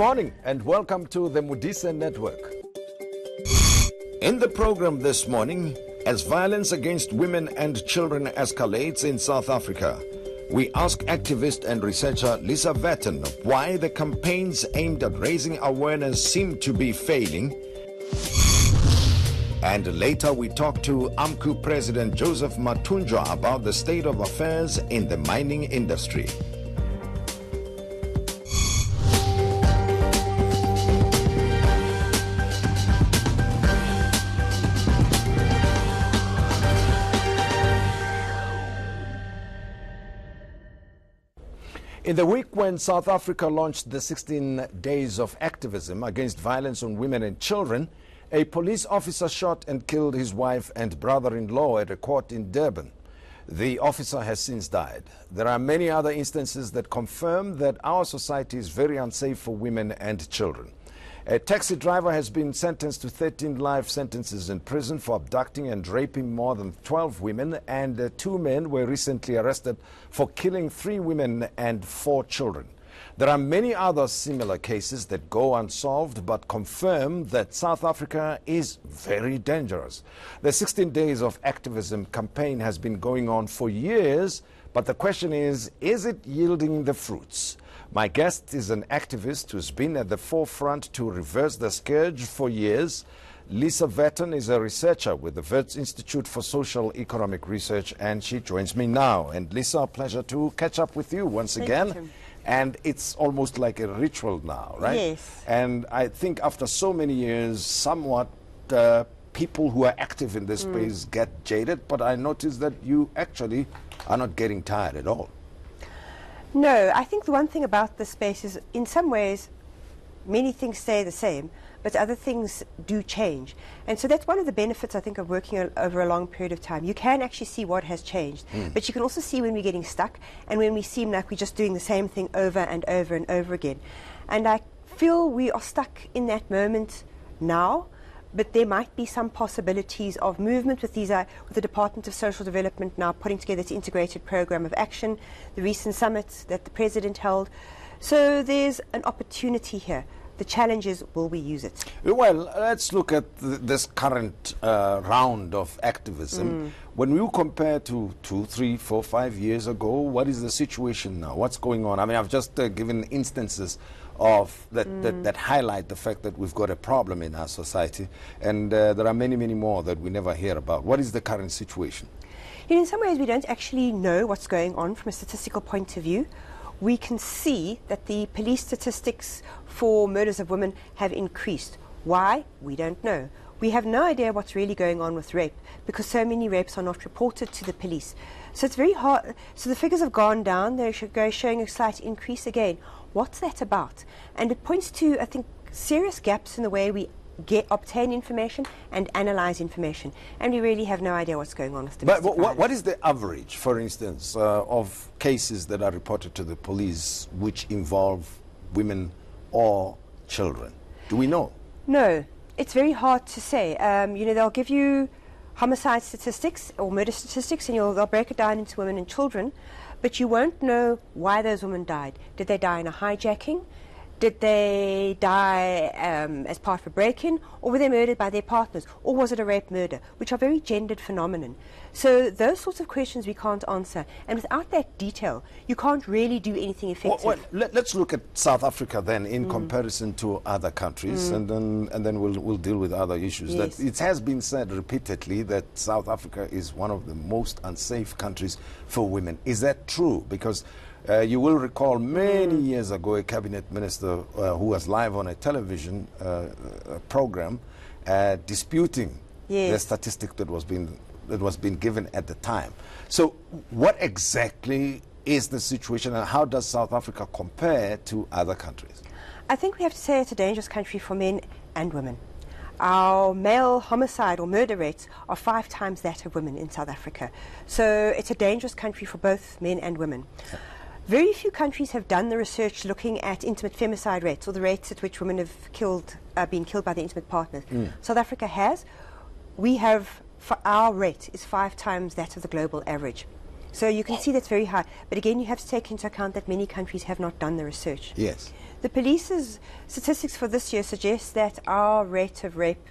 morning and welcome to the Modise Network. In the program this morning, as violence against women and children escalates in South Africa, we ask activist and researcher Lisa Vetten why the campaigns aimed at raising awareness seem to be failing. And later we talk to AMCU President Joseph Mathunjwa about the state of affairs in the mining industry. In the week when South Africa launched the 16 days of activism against violence on women and children, a police officer shot and killed his wife and brother-in-law at a court in Durban. The officer has since died. There are many other instances that confirm that our society is very unsafe for women and children. A taxi driver has been sentenced to 13 life sentences in prison for abducting and raping more than 12 women, and 2 men were recently arrested for killing 3 women and 4 children. There are many other similar cases that go unsolved but confirm that South Africa is very dangerous. The 16 Days of Activism campaign has been going on for years, but the question is it yielding the fruits? My guest is an activist who's been at the forefront to reverse the scourge for years. Lisa Vetten is a researcher with the Wits Institute for Social Economic Research, and she joins me now. And Lisa, a pleasure to catch up with you once again. And it's almost like a ritual now, right? Yes. And I think after so many years, somewhat people who are active in this space get jaded, but I notice that you actually are not getting tired at all. No, I think the one thing about this space is, in some ways, many things stay the same, but other things do change. And so that's one of the benefits, I think, of working over a long period of time. You can actually see what has changed, but you can also see when we're getting stuck and when we seem like we're just doing the same thing over and over and over again. And I feel we are stuck in that moment now, but there might be some possibilities of movement with these, with the Department of Social Development now putting together its integrated program of action, the recent summit that the President held. So there's an opportunity here. The challenge is, will we use it? Well, let's look at this current round of activism. When you compare to 2, 3, 4, 5 years ago, what is the situation now? What's going on? I mean, I've just given instances of that highlight the fact that we've got a problem in our society, and there are many, many more that we never hear about. What is the current situation? You know, in some ways, we don't actually know what's going on from a statistical point of view. We can see that the police statistics for murders of women have increased. Why? We don't know. We have no idea what's really going on with rape because so many rapes are not reported to the police. So it's very hard. So the figures have gone down. They're showing a slight increase again. What's that about? And it points to, I think, serious gaps in the way we obtain information and analyze information. And we really have no idea what's going on with domestic violence. But what is the average, for instance, of cases that are reported to the police which involve women or children? Do we know? No, it's very hard to say. You know, they'll give you homicide statistics or murder statistics, and they'll break it down into women and children, but you won't know why those women died. Did they die in a hijacking? Did they die as part of a break-in? Or were they murdered by their partners? Or was it a rape murder? Which are very gendered phenomenon. So those sorts of questions we can't answer. And without that detail, you can't really do anything effective. Well, let's look at South Africa then in comparison to other countries, and then we'll deal with other issues. Yes. That it has been said repeatedly that South Africa is one of the most unsafe countries for women. Is that true? Because you will recall many years ago a cabinet minister who was live on a television program disputing the statistic that was being given at the time. So what exactly is the situation, and how does South Africa compare to other countries? I think we have to say it's a dangerous country for men and women. Our male homicide or murder rates are 5 times that of women in South Africa. So it's a dangerous country for both men and women. Very few countries have done the research looking at intimate femicide rates, or the rates at which women have been killed by their intimate partners. South Africa has. We have, our rate is 5 times that of the global average. So you can see that's very high. But again, you have to take into account that many countries have not done the research. Yes. The police's statistics for this year suggest that our rate of rape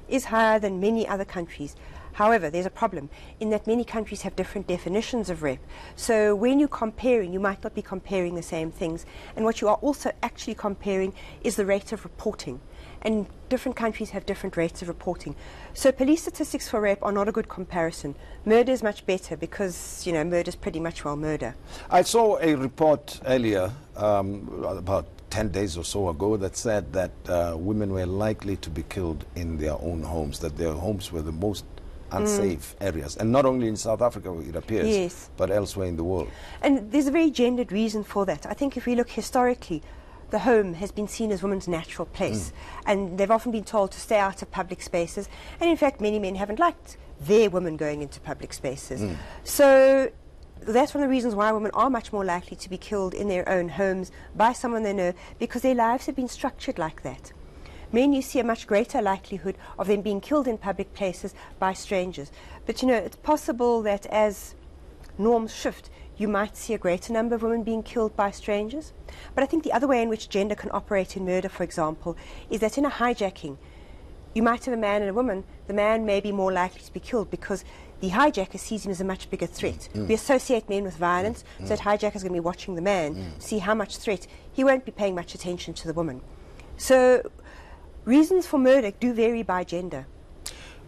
is higher than many other countries. However, there's a problem in that many countries have different definitions of rape. So when you're comparing, you might not be comparing the same things. And what you are also actually comparing is the rate of reporting. And different countries have different rates of reporting. So police statistics for rape are not a good comparison. Murder is much better because, you know, murder is pretty much well murder. I saw a report earlier, about 10 days or so ago, that said that women were likely to be killed in their own homes, that their homes were the most unsafe areas, and not only in South Africa, it appears, yes, but elsewhere in the world. And there's a very gendered reason for that. I think if we look historically, the home has been seen as women's natural place, and they've often been told to stay out of public spaces, and in fact many men haven't liked their women going into public spaces. So that's one of the reasons why women are much more likely to be killed in their own homes by someone they know, because their lives have been structured like that. Men, you see a much greater likelihood of them being killed in public places by strangers. But you know, it's possible that as norms shift, you might see a greater number of women being killed by strangers. But I think the other way in which gender can operate in murder, for example, is that in a hijacking, you might have a man and a woman. The man may be more likely to be killed because the hijacker sees him as a much bigger threat. We associate men with violence, so that hijacker is going to be watching the man, see how much threat. He won't be paying much attention to the woman. So reasons for murder do vary by gender.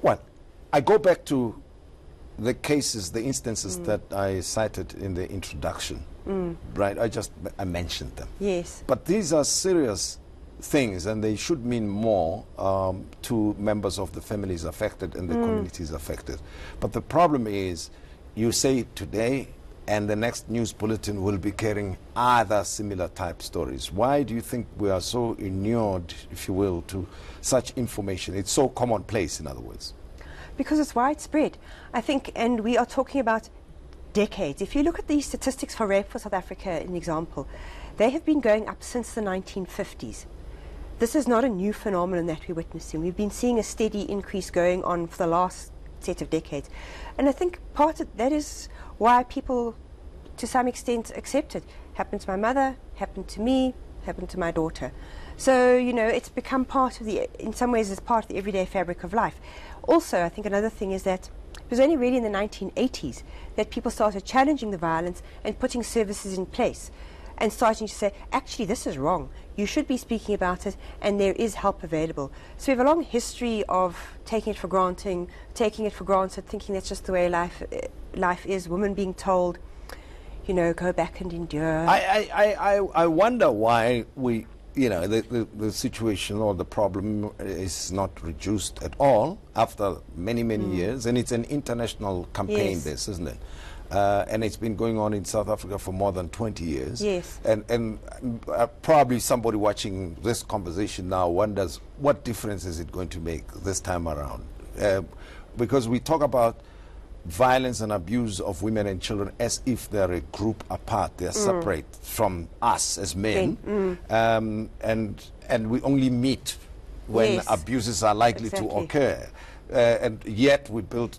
Well, I go back to the cases, the instances that I cited in the introduction, right? I mentioned them. Yes. But these are serious things, and they should mean more to members of the families affected and the communities affected. But the problem is, you say it today, and the next news bulletin will be carrying other similar type stories. Why do you think we are so inured, if you will, to such information? It's so commonplace, in other words. Because it's widespread, I think, and we are talking about decades. If you look at the statistics for rape for South Africa, an example, they have been going up since the 1950s. This is not a new phenomenon that we're witnessing. We've been seeing a steady increase going on for the last set of decades. And I think part of that is why people, to some extent, accept it. Happened to my mother, happened to me, happened to my daughter. So, you know, it's become part of the, in some ways, it's part of the everyday fabric of life. Also, I think another thing is that it was only really in the 1980s that people started challenging the violence and putting services in place and starting to say, actually, this is wrong. You should be speaking about it, and there is help available. So we have a long history of taking it for granted, thinking that's just the way life is. Women being told, you know, go back and endure. I wonder why we, you know, the situation or the problem is not reduced at all after many, many years, and it's an international campaign, Yes. this, isn't it? And it's been going on in South Africa for more than 20 years. Yes. And probably somebody watching this conversation now wonders, what difference is it going to make this time around? Because we talk about violence and abuse of women and children as if they're a group apart. They're separate from us as men. And we only meet when Yes. abuses are likely Exactly. to occur. And yet we build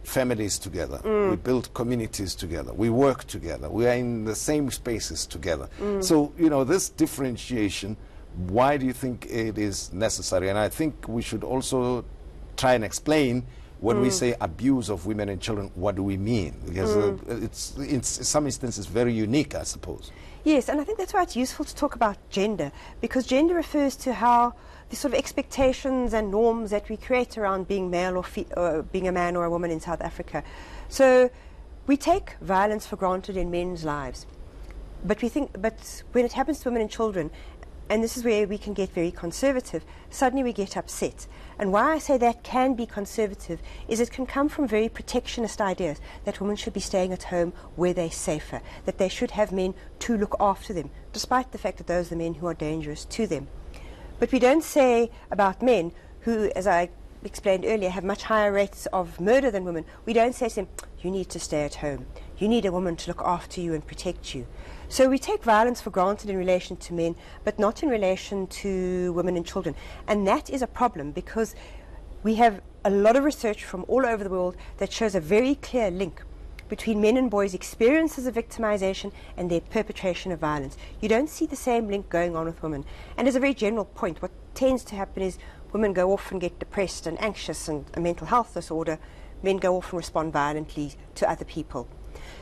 families together, we build communities together, we work together, we are in the same spaces together. So, you know, this differentiation, why do you think it is necessary? And I think we should also try and explain, when we say abuse of women and children, what do we mean? Because it's in some instances very unique, I suppose. Yes, and I think that's why it's useful to talk about gender, because gender refers to how the sort of expectations and norms that we create around being male or being a man or a woman in South Africa. So we take violence for granted in men's lives, but when it happens to women and children, and this is where we can get very conservative, suddenly we get upset. And why I say that can be conservative is it can come from very protectionist ideas that women should be staying at home where they're safer, that they should have men to look after them, despite the fact that those are the men who are dangerous to them. But we don't say about men who, as I explained earlier, have much higher rates of murder than women. We don't say to them, you need to stay at home. You need a woman to look after you and protect you. So we take violence for granted in relation to men, but not in relation to women and children. And that is a problem, because we have a lot of research from all over the world that shows a very clear link between men and boys' experiences of victimization and their perpetration of violence. You don't see the same link going on with women. And as a very general point, what tends to happen is women go off and get depressed and anxious and a mental health disorder. Men go off and respond violently to other people.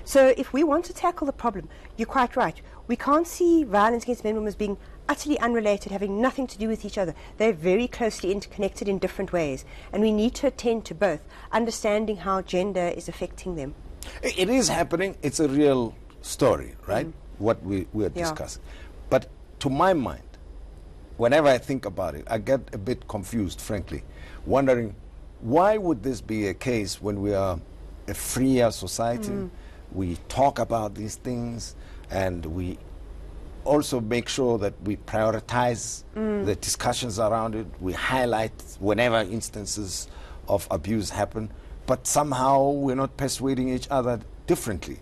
So if we want to tackle the problem, you're quite right. We can't see violence against men and women as being utterly unrelated, having nothing to do with each other. They're very closely interconnected in different ways. And we need to attend to both, understanding how gender is affecting them. It is happening. It's a real story, right? What we are discussing. But to my mind, whenever I think about it, I get a bit confused, frankly, wondering why would this be a case when we are a freer society? We talk about these things, and we also make sure that we prioritize the discussions around it. We highlight whenever instances of abuse happen, but somehow we're not persuading each other differently.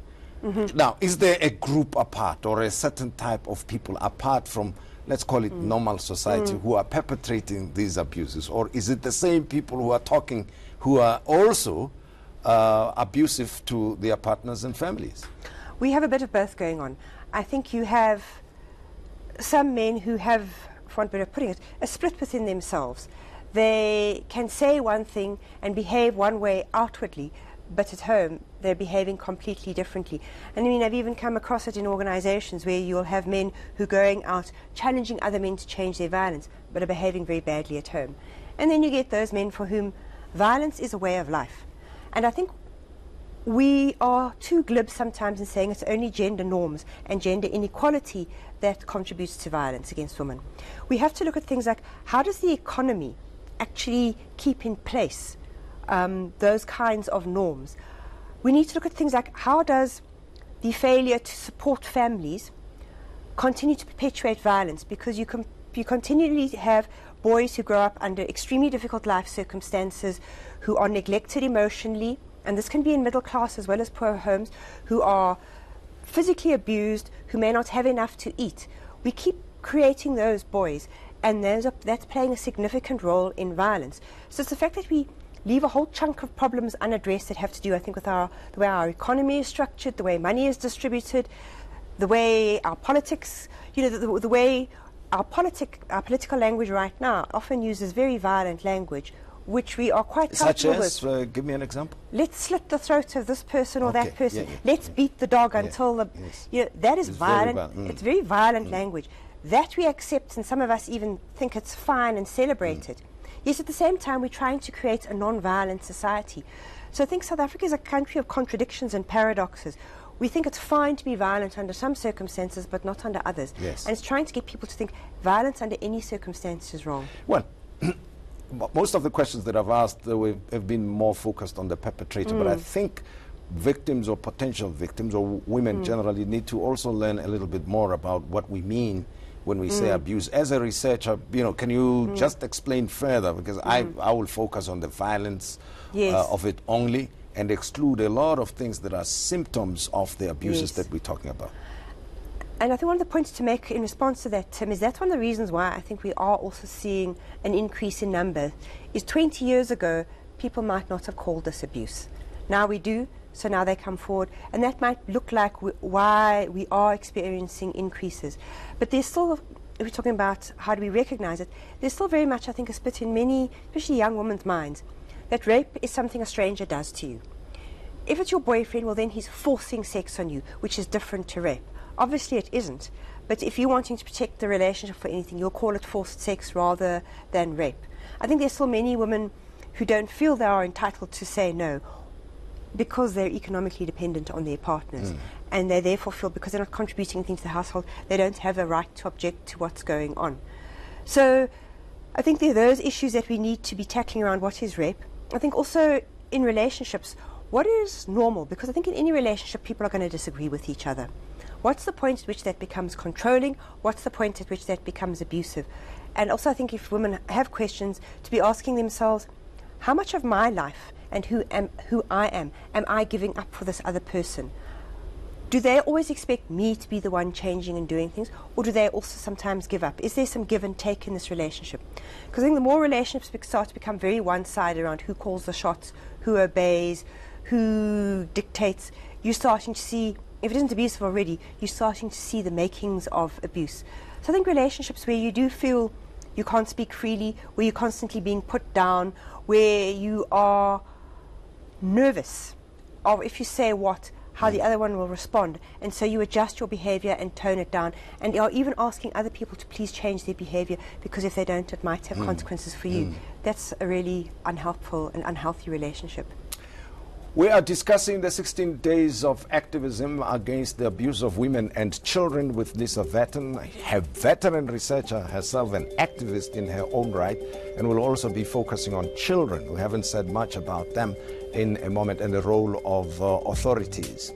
Now, is there a group apart or a certain type of people apart from, let's call it normal society, who are perpetrating these abuses? Or is it the same people who are talking, who are also abusive to their partners and families? We have a bit of both going on. I think you have some men who have, for want of putting it, a split within themselves. They can say one thing and behave one way outwardly, but at home they're behaving completely differently. And I mean, I've even come across it in organizations where you'll have men who are going out challenging other men to change their violence, but are behaving very badly at home. And then you get those men for whom violence is a way of life. And I think we are too glib sometimes in saying it's only gender norms and gender inequality that contributes to violence against women. We have to look at things like, how does the economy actually keep in place those kinds of norms? We need to look at things like, how does the failure to support families continue to perpetuate violence? Because you continually have boys who grow up under extremely difficult life circumstances, who are neglected emotionally, and this can be in middle class as well as poor homes, who are physically abused, who may not have enough to eat. We keep creating those boys, and that's playing a significant role in violence. So it's the fact that we leave a whole chunk of problems unaddressed that have to do, I think, with the way our economy is structured, the way money is distributed, the way our politics, the way our political language right now often uses very violent language, which we are quite comfortable with. Such as, give me an example. Let's slit the throat of this person or that person. Let's beat the dog until that is violent. It's very violent language. That we accept, and some of us even think it's fine and celebrate it. Yes, at the same time, we're trying to create a non-violent society. So I think South Africa is a country of contradictions and paradoxes. We think it's fine to be violent under some circumstances, but not under others. Yes. And it's trying to get people to think violence under any circumstance is wrong. Well, most of the questions that I've asked have been more focused on the perpetrator, but I think victims or potential victims or women generally need to also learn a little bit more about what we mean when we say abuse. As a researcher, can you just explain further? Because I will focus on the violence of it only and exclude a lot of things that are symptoms of the abuses that we're talking about. And I think one of the points to make in response to that, Tim, is that's one of the reasons why I think we are also seeing an increase in numbers. Is 20 years ago, people might not have called this abuse. Now we do, so now they come forward. And that might look like why we are experiencing increases. But there's still, if we're talking about how do we recognize it, there's still very much, I think, a split in many, especially young women's minds, that rape is something a stranger does to you. If it's your boyfriend, well, then he's forcing sex on you, which is different to rape. Obviously it isn't, but if you're wanting to protect the relationship for anything, you'll call it forced sex rather than rape. I think there's still many women who don't feel they are entitled to say no because they're economically dependent on their partners, and they therefore feel because they're not contributing anything to the household, they don't have a right to object to what's going on. So I think there are those issues that we need to be tackling around what is rape. I think also in relationships, what is normal? Because I think in any relationship, people are going to disagree with each other. What's the point at which that becomes controlling? What's the point at which that becomes abusive? And also I think if women have questions, to be asking themselves, how much of my life and who I am I giving up for this other person? Do they always expect me to be the one changing and doing things, or do they also sometimes give up? Is there some give and take in this relationship? Because I think the more relationships start to become very one-sided around who calls the shots, who obeys, who dictates, you're starting to see, if it isn't abusive already, you're starting to see the makings of abuse. So I think relationships where you do feel you can't speak freely, where you're constantly being put down, where you are nervous of if you say what, how the other one will respond, and so you adjust your behavior and tone it down, and you're even asking other people to please change their behavior, because if they don't, it might have consequences for you. That's a really unhelpful and unhealthy relationship. We are discussing the 16 days of activism against the abuse of women and children with Lisa Vetten, a veteran researcher, herself an activist in her own right, and will also be focusing on children. We haven't said much about them in a moment, and the role of authorities.